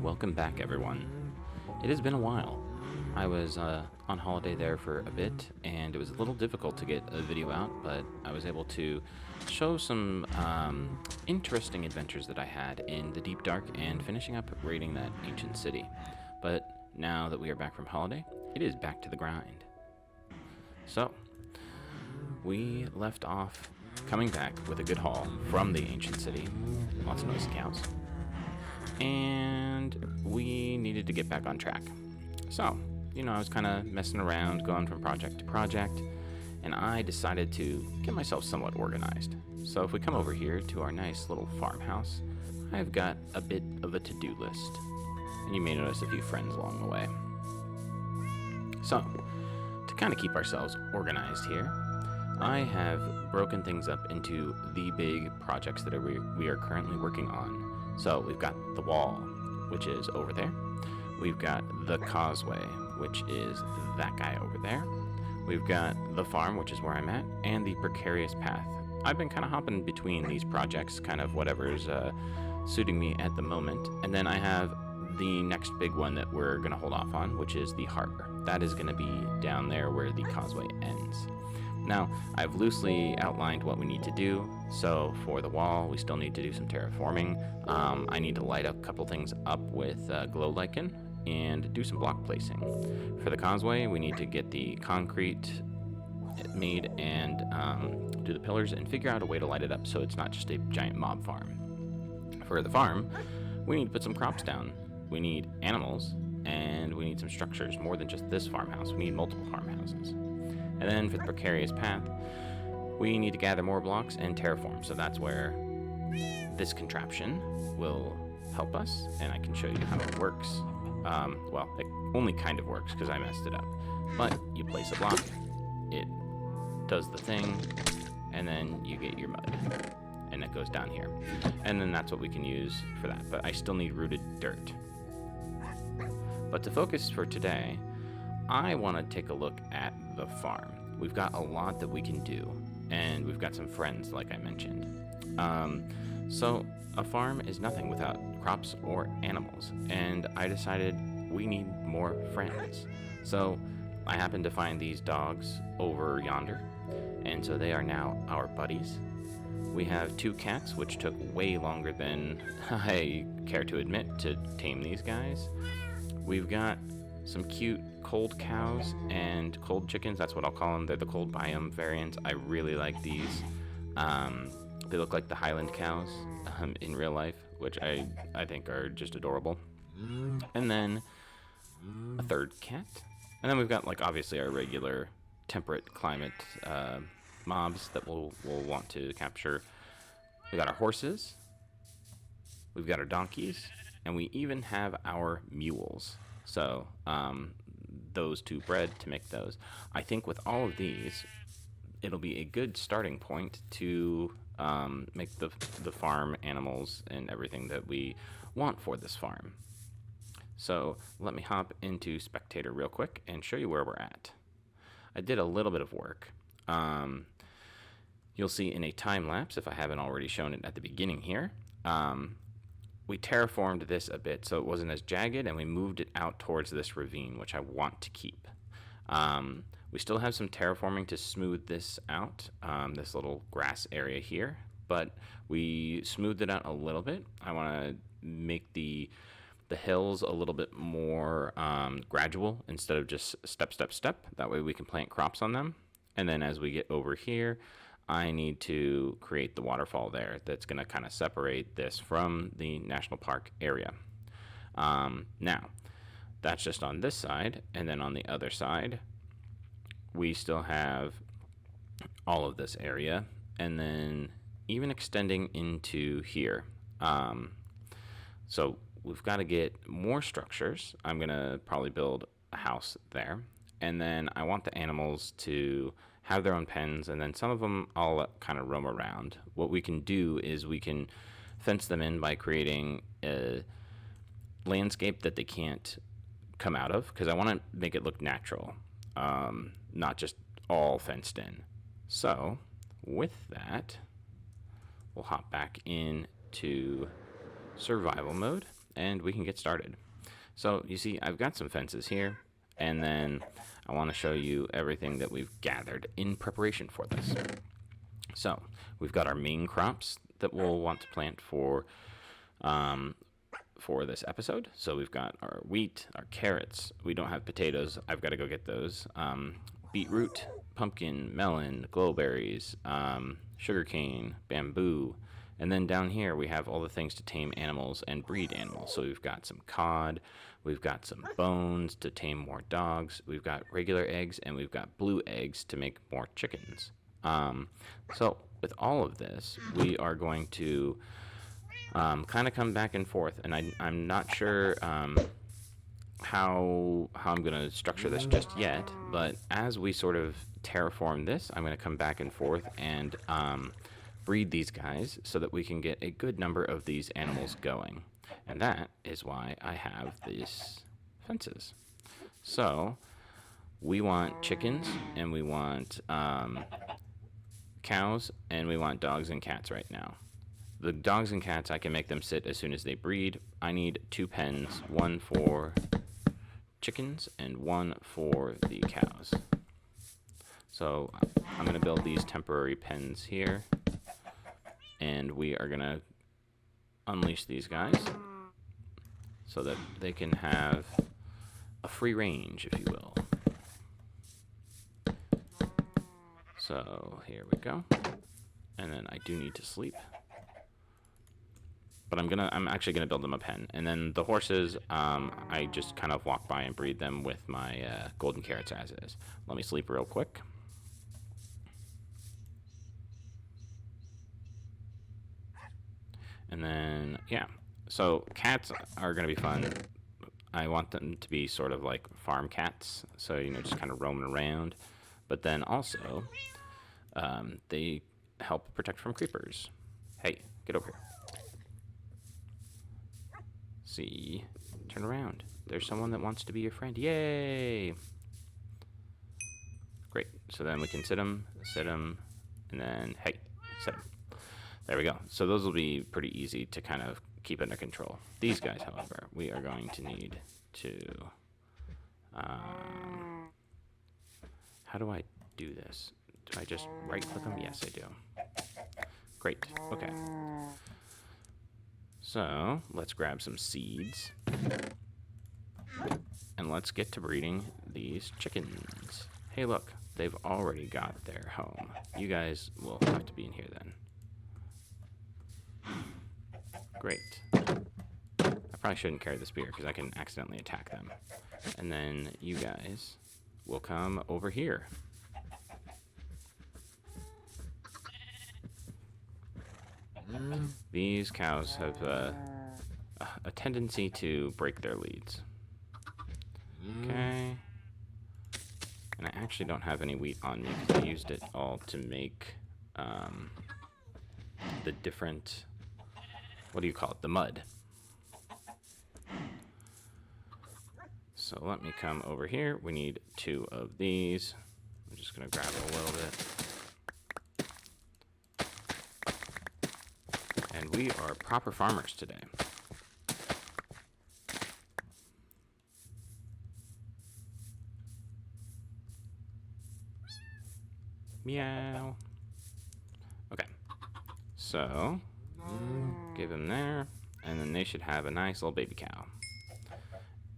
Welcome back, everyone. It has been a while. I was on holiday there for a bit, and it was a little difficult to get a video out, but I was able to show some interesting adventures that I had in the Deep Dark and finishing up raiding that ancient city. But now that we are back from holiday, it is back to the grind. So, we left off coming back with a good haul from the ancient city. Lots of noisy cows. And we needed to get back on track. So, I was kind of messing around, going from project to project, and I decided to get myself somewhat organized. So if we come over here to our nice little farmhouse, I've got a bit of a to-do list, and you may notice a few friends along the way. So, to kind of keep ourselves organized here, I have broken things up into the big projects that we are currently working on. So we've got the wall, which is over there. We've got the causeway, which is that guy over there. We've got the farm, which is where I'm at, and the precarious path. I've been kind of hopping between these projects, kind of whatever's suiting me at the moment. And then I have the next big one that we're going to hold off on, which is the harbor. That is going to be down there where the causeway ends. Now, I've loosely outlined what we need to do. So for the wall, we still need to do some terraforming. I need to light a couple things up with glow lichen and do some block placing. For the causeway, we need to get the concrete made and do the pillars and figure out a way to light it up so it's not just a giant mob farm. For the farm, we need to put some crops down. We need animals, and we need some structures, more than just this farmhouse. We need multiple farmhouses. And then for the precarious path, we need to gather more blocks and terraform. So that's where this contraption will help us, and I can show you how it works. Well, it only kind of works because I messed it up. But you place a block, it does the thing, and then you get your mud. And it goes down here. And then that's what we can use for that. But I still need rooted dirt. But to focus for today, I want to take a look at the farm. We've got a lot that we can do, and we've got some friends, like I mentioned. So a farm is nothing without crops or animals, and I decided we need more friends. So I happened to find these dogs over yonder, and so they are now our buddies. We have 2 cats, which took way longer than I care to admit to tame these guys. We've got some cute cold cows and cold chickens. That's what I'll call them. They're the cold biome variants. I really like these. They look like the Highland cows in real life, which I think are just adorable. And then a 3rd cat. And then we've got, like, obviously our regular temperate climate mobs that we'll want to capture. We got our horses. We've got our donkeys. And we even have our mules. So, those 2 bred to make those. I think with all of these, it'll be a good starting point to make the farm animals and everything that we want for this farm. So, let me hop into Spectator real quick and show you where we're at. I did a little bit of work. You'll see in a time lapse, if I haven't already shown it at the beginning here, we terraformed this a bit so it wasn't as jagged, and we moved it out towards this ravine, which I want to keep. We still have some terraforming to smooth this out, this little grass area here, but we smoothed it out a little bit. I want to make the hills a little bit more gradual instead of just step, step, step. That way we can plant crops on them. And then as we get over here, I need to create the waterfall there that's going to kind of separate this from the national park area. Now, that's just on this side, and then on the other side, we still have all of this area, and then even extending into here. So we've got to get more structures. I'm going to probably build a house there, and then I want the animals to have their own pens, and then some of them I'll kind of roam around. What we can do is we can fence them in by creating a landscape that they can't come out of, because I want to make it look natural, not just all fenced in. So with that, we'll hop back into survival mode, and we can get started. So you see, I've got some fences here, and then I want to show you everything that we've gathered in preparation for this. So we've got our main crops that we'll want to plant for this episode. So we've got our wheat, our carrots. We don't have potatoes. I've got to go get those. Beetroot, pumpkin, melon, glowberries, sugarcane, bamboo. And then down here we have all the things to tame animals and breed animals. So we've got some cod, we've got some bones to tame more dogs, we've got regular eggs, and we've got blue eggs to make more chickens. So with all of this, we are going to kind of come back and forth, and I'm not sure how I'm going to structure this just yet, but as we sort of terraform this, I'm going to come back and forth and breed these guys so that we can get a good number of these animals going. And that is why I have these fences. So we want chickens, and we want cows, and we want dogs and cats right now. The dogs and cats, I can make them sit as soon as they breed. I need 2 pens, one for chickens and one for the cows. So I'm going to build these temporary pens here, and we are going to unleash these guys so that they can have a free range, if you will. So here we go. And then I do need to sleep. But I'm actually gonna build them a pen, and then the horses, I just kind of walk by and breed them with my golden carrots as is. Let me sleep real quick. And then yeah, so cats are gonna be fun. I want them to be sort of like farm cats, so just kind of roaming around. But then also, they help protect from creepers. Hey, get over here. See, turn around. There's someone that wants to be your friend. Yay! Great. So then we can sit them, and then, hey, sit them. There we go. So those will be pretty easy to kind of keep under control. These guys, however, we are going to need to... how do I do this? Do I just right-click them? Yes, I do. Great. Okay. So let's grab some seeds, and let's get to breeding these chickens. Hey, look, they've already got their home. You guys will have to be in here then. Great. I probably shouldn't carry the spear because I can accidentally attack them. And then you guys will come over here. These cows have a tendency to break their leads. Okay. And I actually don't have any wheat on me because I used it all to make the different, what do you call it, the mud. So let me come over here. We need 2 of these. I'm just going to grab a little bit. And we are proper farmers today. Meow. Okay. So, give them there, and then they should have a nice little baby cow.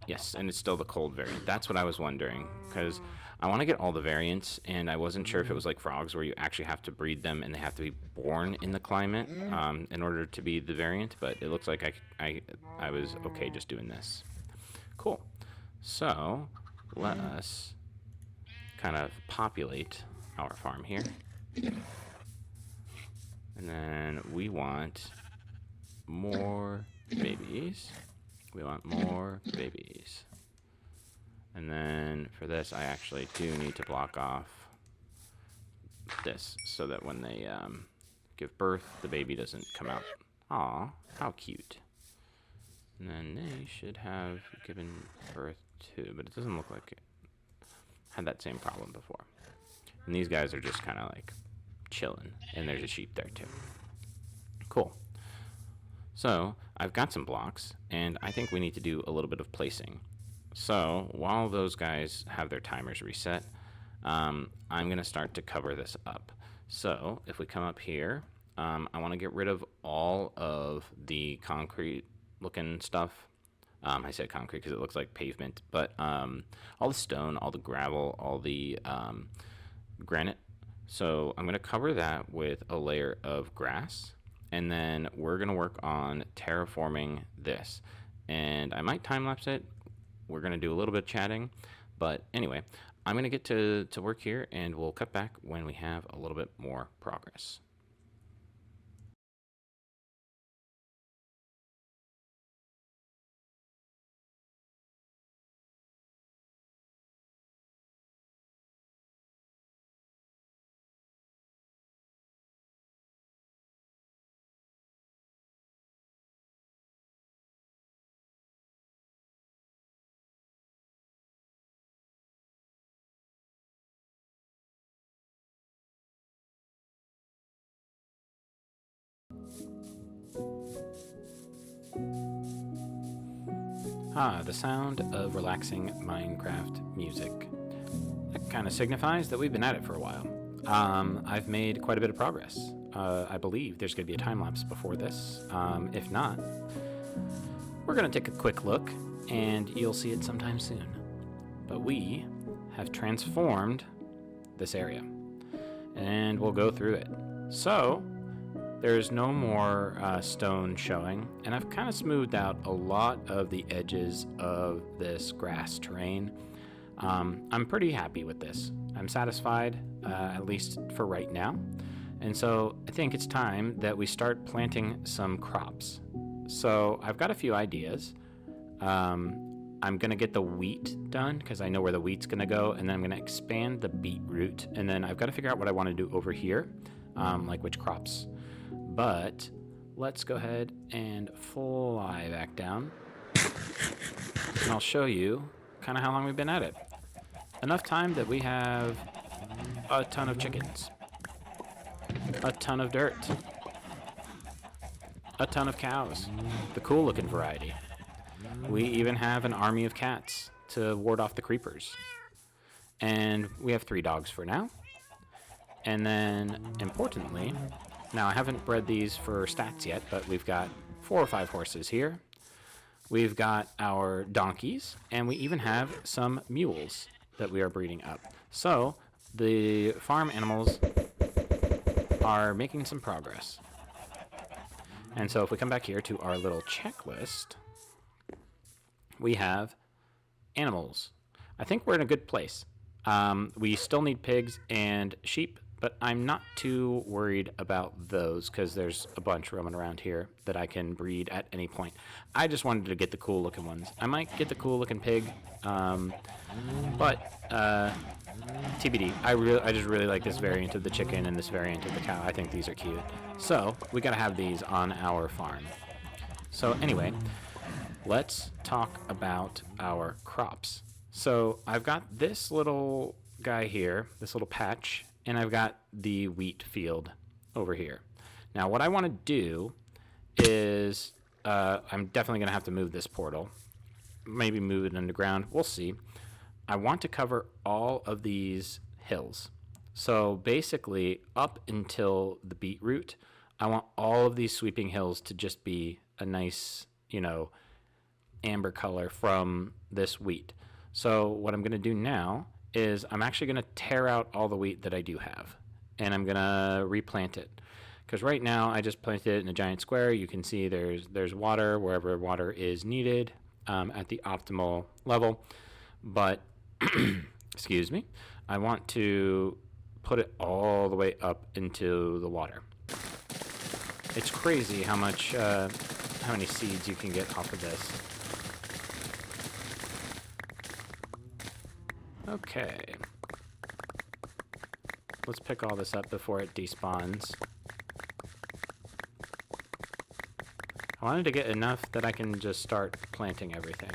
Yes, and it's still the cold variant. That's what I was wondering, because I want to get all the variants, and I wasn't sure if it was like frogs where you actually have to breed them and they have to be born in the climate in order to be the variant, but it looks like I was okay just doing this. Cool. So let us kind of populate our farm here. And then we want more babies. We want more babies. And then for this, I actually do need to block off this so that when they give birth, the baby doesn't come out. Aw, how cute. And then they should have given birth too, but it doesn't look like it had that same problem before. And these guys are just kind of like chilling, and there's a sheep there too. Cool. So I've got some blocks, and I think we need to do a little bit of placing. So while those guys have their timers reset, I'm going to start to cover this up. So if we come up here, I want to get rid of all of the concrete looking stuff. I said concrete because it looks like pavement, but all the stone, all the gravel, all the granite. So I'm going to cover that with a layer of grass, and then we're going to work on terraforming this. And I might time lapse it. We're going to do a little bit of chatting, but anyway, I'm going to get to work here, and we'll cut back when we have a little bit more progress. The sound of relaxing Minecraft music. That kind of signifies that we've been at it for a while. I've made quite a bit of progress. I believe there's going to be a time lapse before this. If not, we're going to take a quick look, and you'll see it sometime soon. But we have transformed this area, and we'll go through it. So there's no more stone showing, and I've kind of smoothed out a lot of the edges of this grass terrain. I'm pretty happy with this. I'm satisfied, at least for right now. And so I think it's time that we start planting some crops. So I've got a few ideas. I'm going to get the wheat done because I know where the wheat's going to go, and then I'm going to expand the beetroot, and then I've got to figure out what I want to do over here, like which crops. But let's go ahead and fly back down, and I'll show you kind of how long we've been at it. Enough time that we have a ton of chickens, a ton of dirt, a ton of cows, the cool looking variety. We even have an army of cats to ward off the creepers. And we have 3 dogs for now. And then, importantly, now I haven't bred these for stats yet, but we've got 4 or 5 horses here. We've got our donkeys, and we even have some mules that we are breeding up. So the farm animals are making some progress. And so if we come back here to our little checklist, we have animals. I think we're in a good place. We still need pigs and sheep, but I'm not too worried about those because there's a bunch roaming around here that I can breed at any point. I just wanted to get the cool looking ones. I might get the cool looking pig, but TBD. I just really like this variant of the chicken and this variant of the cow. I think these are cute. So we gotta have these on our farm. So anyway, let's talk about our crops. So I've got this little guy here, this little patch, and I've got the wheat field over here. Now what I want to do is I'm definitely going to have to move this portal. Maybe move it underground. We'll see. I want to cover all of these hills. So basically up until the beetroot, I want all of these sweeping hills to just be a nice, amber color from this wheat. So what I'm going to do now is I'm actually going to tear out all the wheat that I do have, and I'm going to replant it. Because right now I just planted it in a giant square. You can see there's water wherever water is needed at the optimal level. But, excuse me, I want to put it all the way up into the water. It's crazy how many seeds you can get off of this. Okay. Let's pick all this up before it despawns. I wanted to get enough that I can just start planting everything.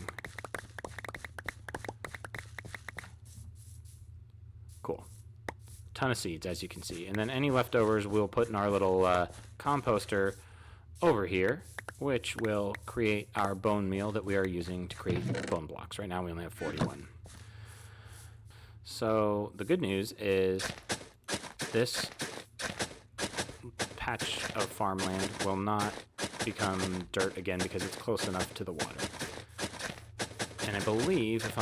Cool. Ton of seeds, as you can see. And then any leftovers we'll put in our little composter over here. which will create our bone meal that we are using to create bone blocks. Right now we only have 41. So the good news is this patch of farmland will not become dirt again because it's close enough to the water. And I believe, if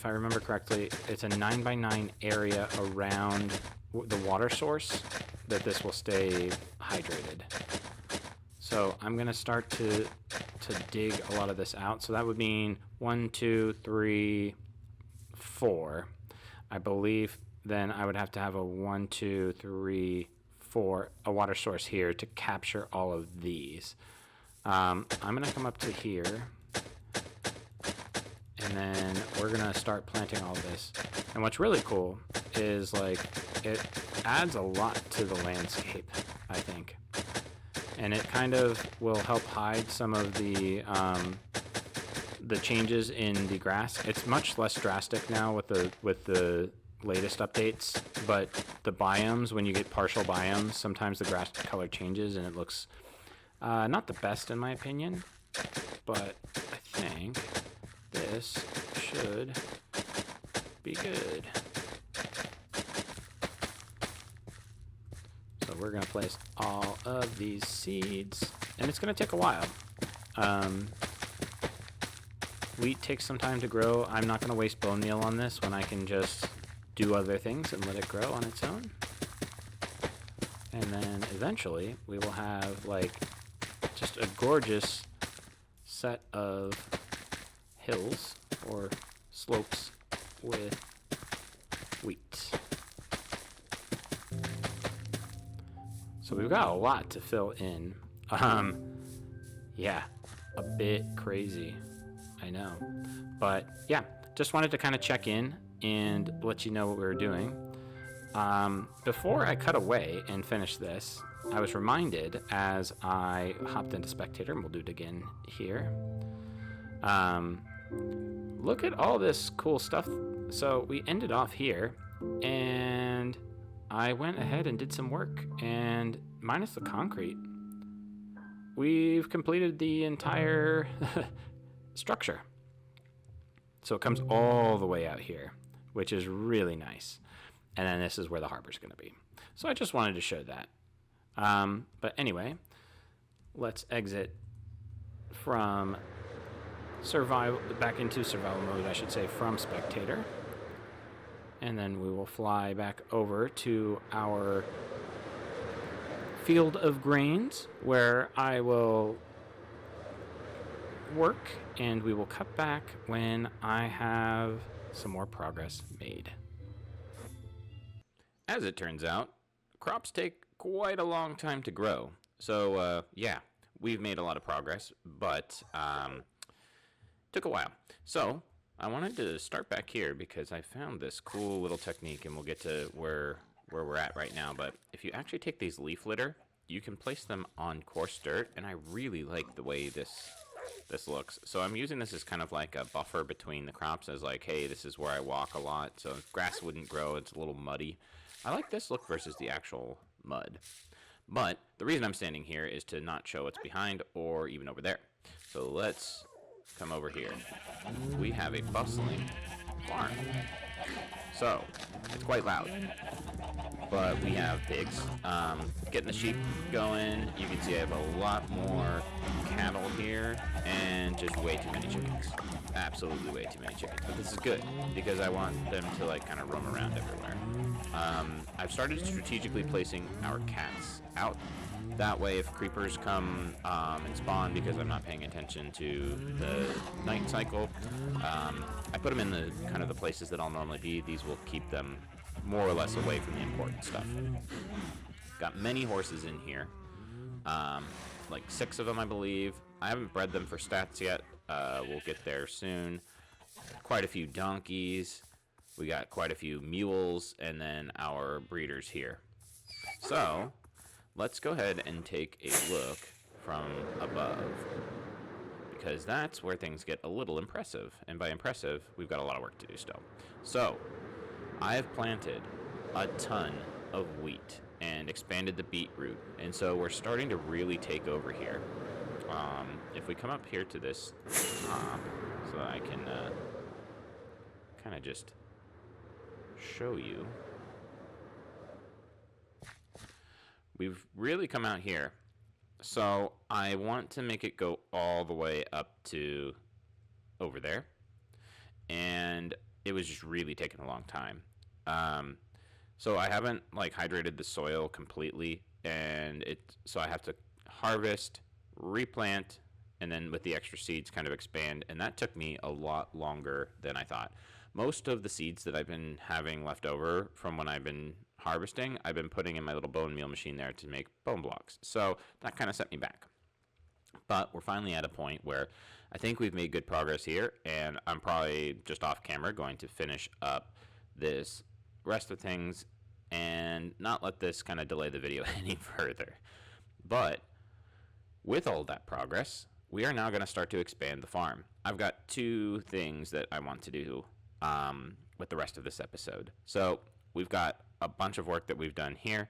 I remember correctly, it's a 9x9 area around the water source that this will stay hydrated. So I'm going to start to dig a lot of this out. So that would mean 1, 2, 3, 4. I believe then I would have to have a 1, 2, 3, 4, a water source here to capture all of these. I'm going to come up to here, and then we're going to start planting all of this. And what's really cool is, like, it adds a lot to the landscape, I think. And it kind of will help hide some of the changes in the grass. It's much less drastic now with the latest updates, but the biomes, when you get partial biomes, sometimes the grass color changes and it looks not the best in my opinion, but I think this should be good. So we're going to place all of these seeds, and it's going to take a while. Wheat takes some time to grow. I'm not going to waste bone meal on this when I can just do other things and let it grow on its own. And then eventually we will have, like, just a gorgeous set of hills or slopes with wheat. So we've got a lot to fill in. Yeah, a bit crazy, I know. But yeah, just wanted to kind of check in and let you know what we were doing. Before I cut away and finish this, I was reminded as I hopped into Spectator, and we'll do it again here. Look at all this cool stuff. So we ended off here, and I went ahead and did some work, and minus the concrete, we've completed the entire structure. So it comes all the way out here, which is really nice. And then this is where the harbor's going to be. So I just wanted to show that. But anyway, let's exit from survival, back into survival mode, I should say, from Spectator. And then we will fly back over to our field of grains, where I will work, and we will cut back when I have some more progress made. As it turns out, crops take quite a long time to grow. So, yeah, we've made a lot of progress, but took a while. So I wanted to start back here because I found this cool little technique, and we'll get to where we're at right now. But if you actually take these leaf litter, you can place them on coarse dirt, and I really like the way this looks. So I'm using this as kind of like a buffer between the crops, as like, hey, this is where I walk a lot, so grass wouldn't grow. It's a little muddy. I like this look versus the actual mud. But the reason I'm standing here is to not show what's behind or even over there. So let's come over here. We have a bustling farm. So it's quite loud, but we have pigs. Getting the sheep going. You can see I have a lot more cattle here, and just way too many chickens. Absolutely way too many chickens. But this is good because I want them to, like, kind of roam around everywhere. I've started strategically placing our cats out. That way, if creepers come and spawn because I'm not paying attention to the night cycle, I put them in the kind of the places that I'll normally be. These will keep them more or less away from the important stuff. Got many horses in here, like 6 of them, I believe. I haven't bred them for stats yet. We'll get there soon. Quite a few donkeys. We got quite a few mules, and then our breeders here. So let's go ahead and take a look from above, because that's where things get a little impressive. And by impressive, we've got a lot of work to do still. So I have planted a ton of wheat and expanded the beetroot, and so we're starting to really take over here. if we come up here to this top, so that I can kind of just show you. We've really come out here. So I want to make it go all the way up to over there. And it was just really taking a long time. So I haven't like hydrated the soil completely, and so I have to harvest, replant, and then with the extra seeds kind of expand, and that took me a lot longer than I thought. Most of the seeds that I've been having left over from when I've been harvesting, I've been putting in my little bone meal machine there to make bone blocks. So that kind of set me back. But we're finally at a point where I think we've made good progress here, and I'm probably just off camera going to finish up this rest of things and not let this kind of delay the video any further. But with all that progress, we are now going to start to expand the farm. I've got two things that I want to do with the rest of this episode. So we've got a bunch of work that we've done here.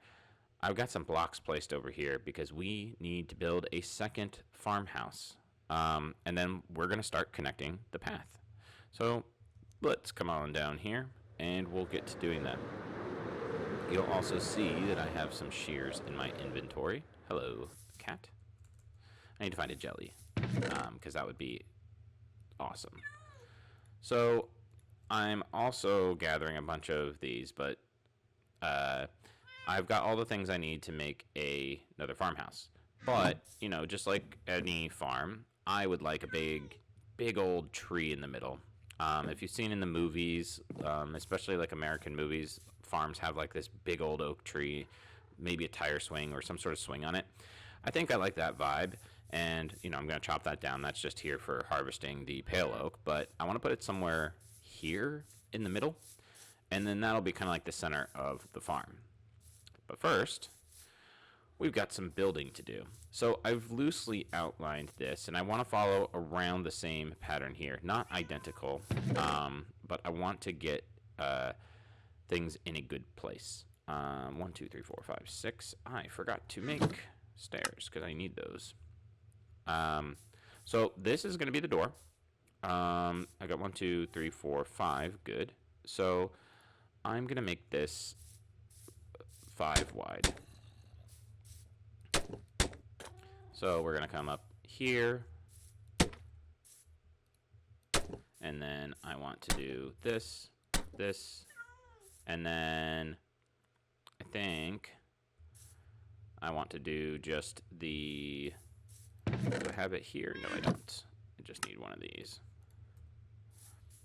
I've got some blocks placed over here because we need to build a second farmhouse. And then we're going to start connecting the path. So let's come on down here and we'll get to doing that. You'll also see that I have some shears in my inventory. Hello, cat. I need to find a jelly because that would be awesome. So I'm also gathering a bunch of these, but I've got all the things I need to make another farmhouse. But, you know, just like any farm, I would like a big old tree in the middle. If you've seen in the movies, especially like American movies, farms have like this big old oak tree, maybe a tire swing or some sort of swing on it. I think I like that vibe, and, you know, I'm going to chop that down. That's just here for harvesting the pale oak, but I want to put it somewhere here in the middle, and then that'll be kind of like the center of the farm. But first, we've got some building to do. So I've loosely outlined this, and I want to follow around the same pattern here. Not identical, but I want to get things in a good place. 1, 2, 3, 4, 5, 6. I forgot to make stairs because I need those. So this is going to be the door. I got 1, 2, 3, 4, 5. Good. So I'm going to make this 5 wide. So we're going to come up here, and then I want to do this, and then I think I want to do just the, do I have it here? No, I don't. I just need one of these.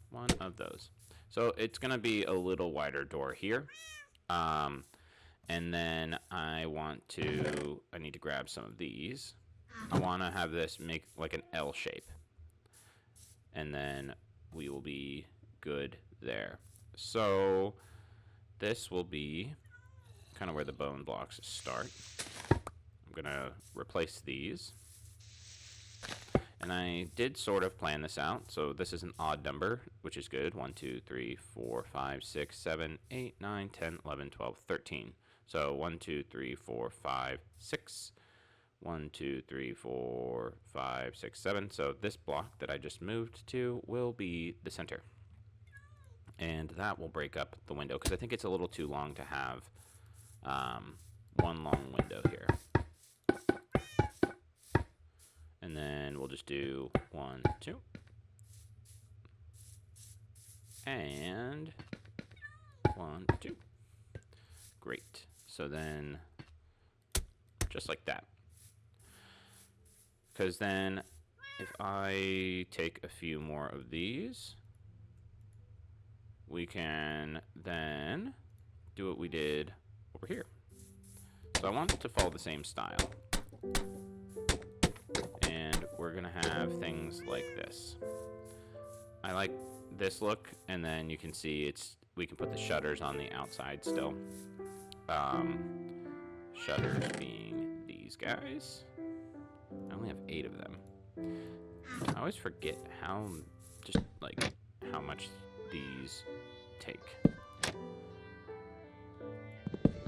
One of those. So it's going to be a little wider door here. And then I need to grab some of these. I want to have this make like an L shape. And then we will be good there. So this will be kind of where the bone blocks start. I'm going to replace these. And I did sort of plan this out. So this is an odd number, which is good. 1, 2, 3, 4, 5, 6, 7, 8, 9, 10, 11, 12, 13. So 1, 2, 3, 4, 5, 6. 1, 2, 3, 4, 5, 6, 7. So this block that I just moved to will be the center. And that will break up the window because I think it's a little too long to have one long window here. And then we'll just do 1, 2. And 1, 2. Great. So then, just like that. Because then, if I take a few more of these, we can then do what we did over here. So I want it to follow the same style. And we're going to have things like this. I like this look, and then you can see we can put the shutters on the outside still. Shutters being these guys. I only have 8 of them. I always forget how much these take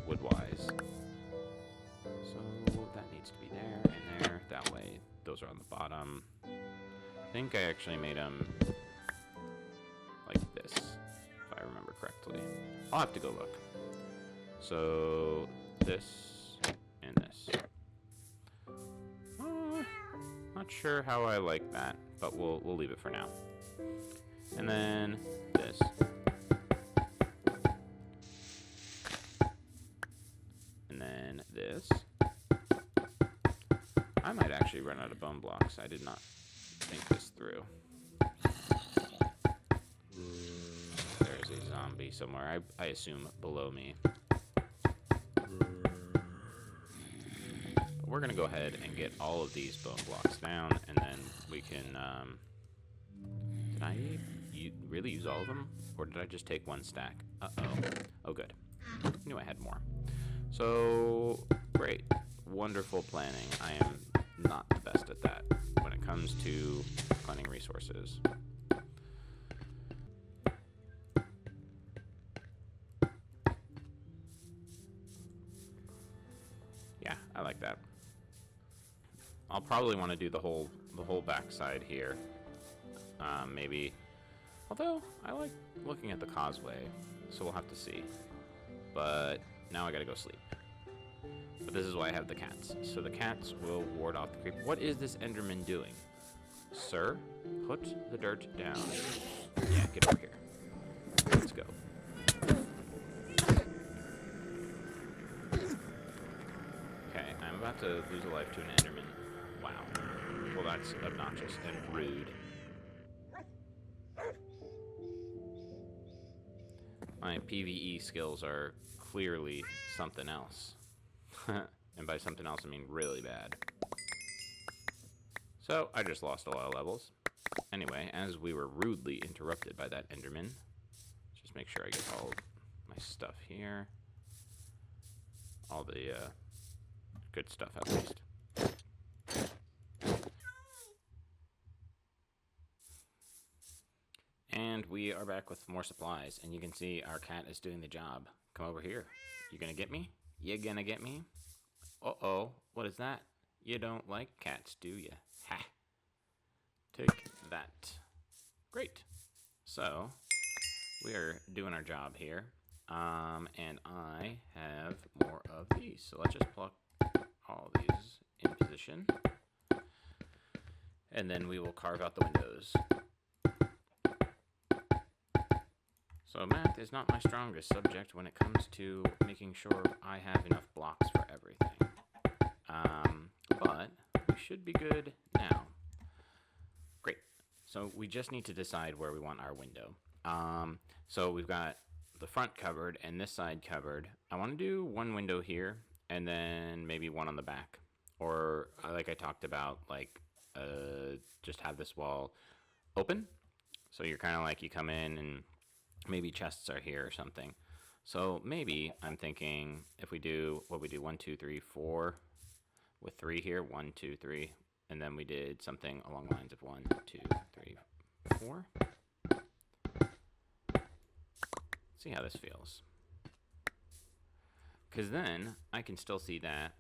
wood-wise. So that needs to be there and there. That way those are on the bottom. I think I actually made them like this, if I remember correctly. I'll have to go look. So this and this. Not sure how I like that, but we'll leave it for now. And then this. And then this. I might actually run out of bone blocks. I did not think this through. There's a zombie somewhere. I assume below me. We're going to go ahead and get all of these bone blocks down, and then we can... did I really use all of them? Or did I just take one stack? Uh-oh. Oh, good. Knew I had more. So, great. Wonderful planning. I am not the best at that when it comes to planning resources. Yeah, I like that. I'll probably want to do the whole backside here. Maybe. Although I like looking at the causeway, so we'll have to see. But now I gotta go sleep. But this is why I have the cats. So the cats will ward off the creep. What is this Enderman doing? Sir, put the dirt down. Yeah, get over here. Let's go. Okay, I'm about to lose a life to an Enderman. Wow. Well, that's obnoxious and rude. My PvE skills are clearly something else. And by something else, I mean really bad. So, I just lost a lot of levels. Anyway, as we were rudely interrupted by that Enderman, just make sure I get all my stuff here. All the good stuff, at least. And we are back with more supplies, and you can see our cat is doing the job. Come over here. You gonna get me? You gonna get me? Uh-oh, what is that? You don't like cats, do you? Ha! Take that. Great. So, we are doing our job here. And I have more of these. So let's just pluck all these in position. And then we will carve out the windows. So math is not my strongest subject when it comes to making sure I have enough blocks for everything. But we should be good now. Great. So we just need to decide where we want our window. So we've got the front covered and this side covered. I want to do one window here and then maybe one on the back. Or like I talked about, like just have this wall open. So you're kind of like you come in and maybe chests are here or something. So maybe I'm thinking if we do what we do 1, 2, 3, 4 with 3 here, 1, 2, 3, and then we did something along the lines of 1, 2, 3, 4. See how this feels. Because then I can still see that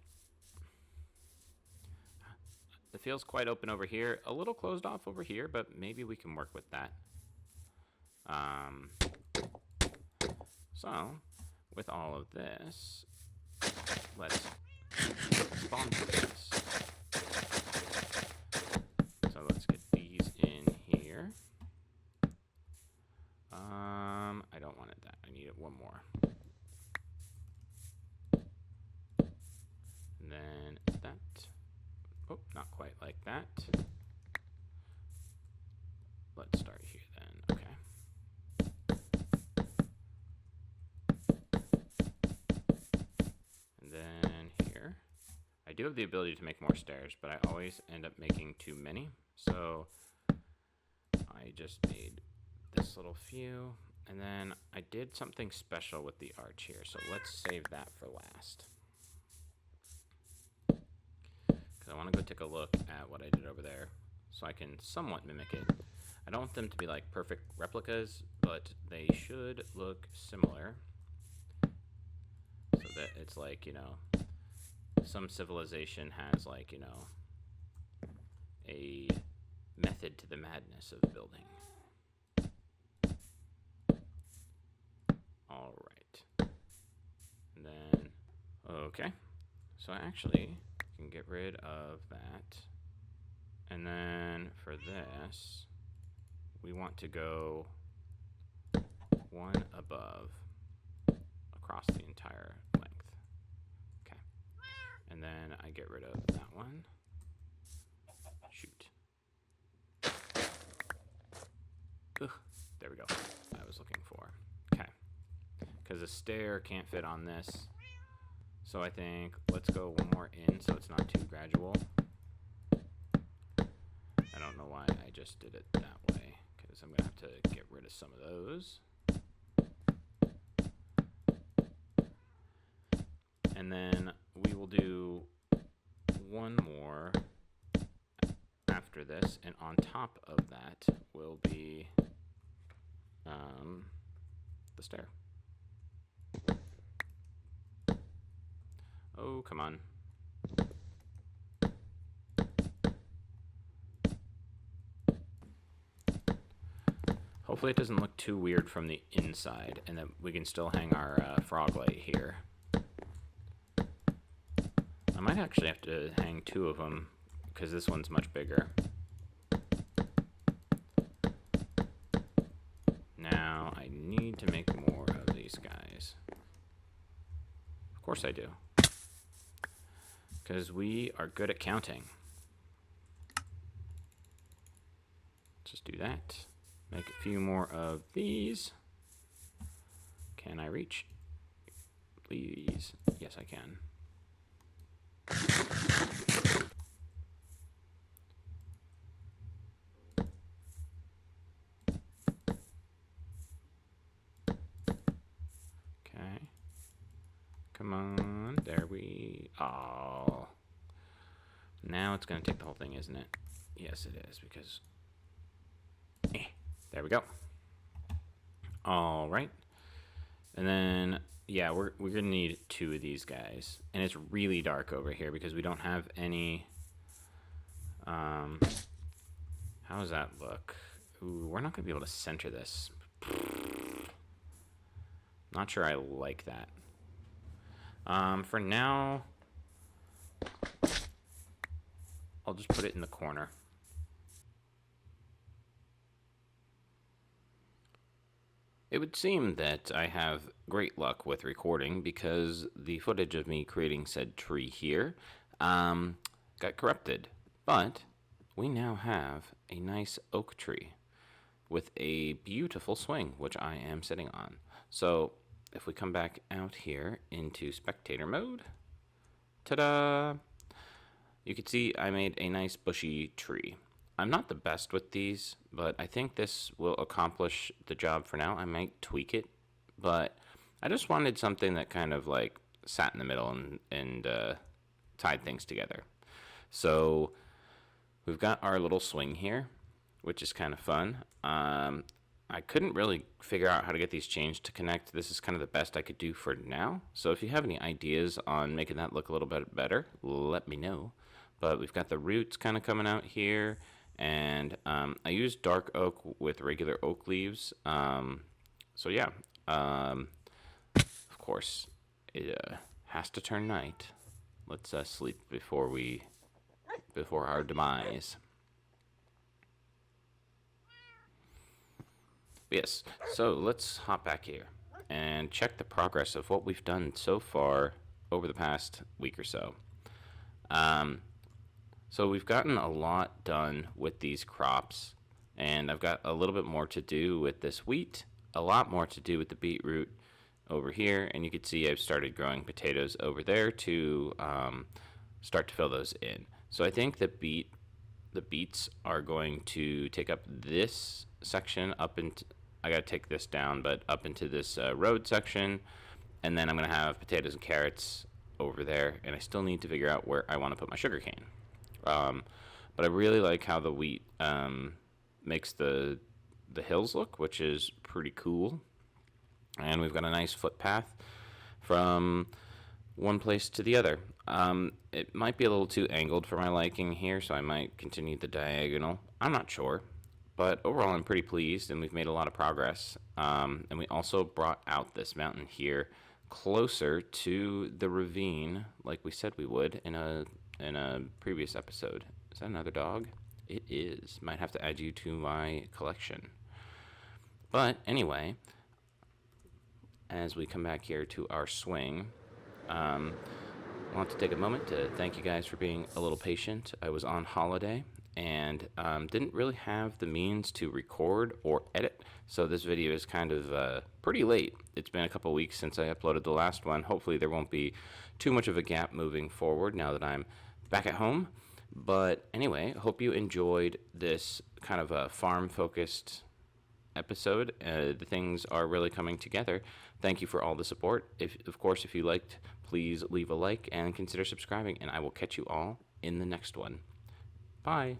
it feels quite open over here, a little closed off over here, but maybe we can work with that. So, with all of this, let's spawn this. So let's get these in here. I don't want it that. I need it one more. And then that. Oh, not quite like that. Let's start here then. Okay. And then here. I do have the ability to make more stairs, but I always end up making too many. So I just made this little few. And then I did something special with the arch here. So let's save that for last. Because I want to go take a look at what I did over there so I can somewhat mimic it. I don't want them to be like perfect replicas, but they should look similar. So that it's like, you know, some civilization has like, you know, a method to the madness of building. All right. And then, okay. So I actually can get rid of that. And then for this, we want to go one above across the entire length. Okay. And then I get rid of that one. Shoot. Ugh, there we go. I was looking for. Okay. Because the stair can't fit on this. So I think let's go one more in so it's not too gradual. I don't know why I just did it that way, because I'm going to have to get rid of some of those. And then we will do one more after this, and on top of that will be the stair. Oh, come on. Hopefully it doesn't look too weird from the inside, and that we can still hang our frog light here. I might actually have to hang two of them, because this one's much bigger. Now, I need to make more of these guys. Of course I do. Because we are good at counting. Just do that. Make a few more of these. Can I reach? Please. Yes, I can. Okay. Come on. There we... Oh. Now it's going to take the whole thing, isn't it? Yes, it is, because... There we go. All right. And then, yeah, we're going to need two of these guys. And it's really dark over here because we don't have any... how does that look? Ooh, we're not going to be able to center this. Not sure I like that. For now, I'll just put it in the corner. It would seem that I have great luck with recording because the footage of me creating said tree here got corrupted. But we now have a nice oak tree with a beautiful swing, which I am sitting on. So if we come back out here into spectator mode, ta-da! You can see I made a nice bushy tree. I'm not the best with these, but I think this will accomplish the job for now. I might tweak it, but I just wanted something that kind of like sat in the middle and tied things together. So we've got our little swing here, which is kind of fun. I couldn't really figure out how to get these chains to connect. This is kind of the best I could do for now. So if you have any ideas on making that look a little bit better, let me know. But we've got the roots kind of coming out here. And I used dark oak with regular oak leaves. So yeah, of course, it has to turn night. Let's sleep before our demise. But yes, so let's hop back here and check the progress of what we've done so far over the past week or so. So we've gotten a lot done with these crops, and I've got a little bit more to do with this wheat, a lot more to do with the beetroot over here, and you can see I've started growing potatoes over there to start to fill those in. So I think the beets are going to take up this section up into, I gotta take this down, but up into this road section, and then I'm gonna have potatoes and carrots over there, and I still need to figure out where I want to put my sugar cane. But I really like how the wheat makes the hills look, which is pretty cool. And we've got a nice footpath from one place to the other. It might be a little too angled for my liking here, so I might continue the diagonal. I'm not sure. But overall, I'm pretty pleased, and we've made a lot of progress. And we also brought out this mountain here closer to the ravine, like we said we would in a previous episode. Is that another dog? It is. Might have to add you to my collection. But anyway, as we come back here to our swing, I want to take a moment to thank you guys for being a little patient. I was on holiday and didn't really have the means to record or edit, so this video is kind of pretty late. It's been a couple weeks since I uploaded the last one. Hopefully there won't be too much of a gap moving forward now that I'm back at home. But anyway, hope you enjoyed this kind of a farm-focused episode. The things are really coming together. Thank you for all the support. Of course, if you liked, please leave a like and consider subscribing, and I will catch you all in the next one. Bye.